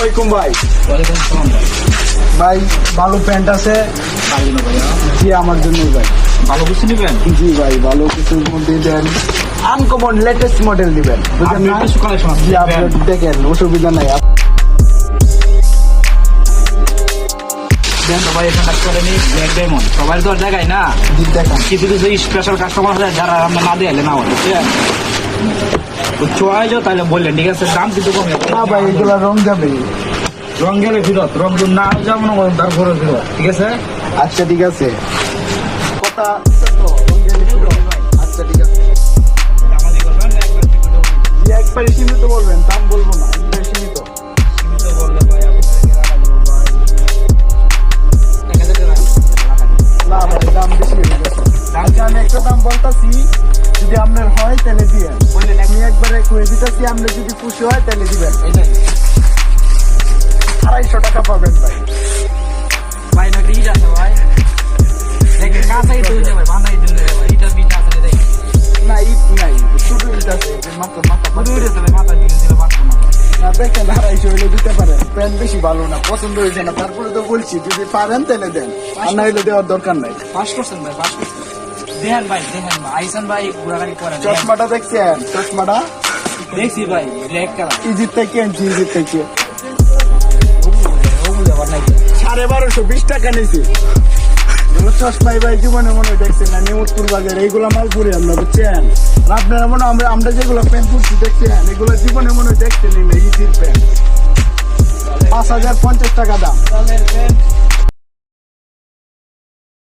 আলাইকুম ভাই। ওয়ালাইকুম আসসালাম ভাই। ভাই ভালো প্যান্ট আছে? জি আমার জন্য ভাই। ভালো কিছু নিবেন? জি ভাই ভালো কিছুর মধ্যে দেন, আনকমন লেটেস্ট মডেল দিবেন, বুঝলেন না? কিছু কালেকশন আছে জি আপনি দেখেন, অসুবিধা নাই। দেন তো ভাই, এখানে করে নি ব্ল্যাক ডায়মন্ড সবাই তো আর দেখায় না। জি দেখান। কিছু কিছু স্পেশাল কাস্টমার আছে যারা আমরা না দিলে না হয়, বুঝছেন? চয়েস তাহলে বললেন ঠিক আছে, দাম কিন্তু কমে যাবে। না ভাই এগুলা রং যাবে। রং গেলে ফিরত, রং যদি না যেমন তার ঘরে ফিরত, ঠিক আছে? আচ্ছা ঠিক আছে, কথা রং গেলে শুরু। আচ্ছা ঠিক আছে, আমাদের করবেন না একবার সীমিত বলবেন। জি একবারে সীমিত বলবেন, দাম বলবো না, একবারে সীমিত। সীমিত বললে ভাই আপনাদেরকে রাখা দেবো ভাই 1000 টাকা রাখা দেবো। না ভাই দাম বেশি হয়ে গেছে। আচ্ছা আমি একটা দাম বলতাছি, যদি আপনার হয় তাহলে দিবেন। বললেন আমি একবারে কয়ে দিতেছি, আপনি যদি খুশি হয় তাহলে দিবেন। এটাই 250 টাকা পাবেন ভাই। ভাই না ইট আছে ভাই, দেখেন কাঁচাই তুই ভাই, বান্ধাই তুই ভাই, ইটার বিট আছে না দেখেন। না ইট নাই, শুধু ইট আছে, যে মাত্র মাথা পুরো উঠে যাবে, মাথা দিয়ে দিলে পারতো না ভাই। না দেখেন 250 হইলে দিতে পারেন। প্যান্ট বেশি ভালো না, পছন্দ হয়েছে না, তারপরে তো বলছি যদি পারেন তাহলে দেন, আর না হইলে দেওয়ার দরকার নাই। পাস করছেন ভাই, পাস করছেন। দেখেন ভাই, দেখেন ভাই, আইসান ভাই ঘোরাঘুরি করেন। চশমাটা দেখছেন? চশমাটা দেখছি ভাই, ব্ল্যাক কালার। ইজিত থেকে আনছি, ইজিত থেকে ওগুলো আবার নাই। 1220 টাকা নিয়েছি। চশমাই ভাই জীবনে মনে হয় দেখছেন না, নিমতপুর বাজার এইগুলা মালপুরি আমরা, বুঝছেন? আর আপনারা মনে হয় আমরা যেগুলো প্যান্ট পরছি দেখছেন, এগুলো জীবনে মনে হয় দেখছেন না, ইজির প্যান্ট 5050 টাকা দাম।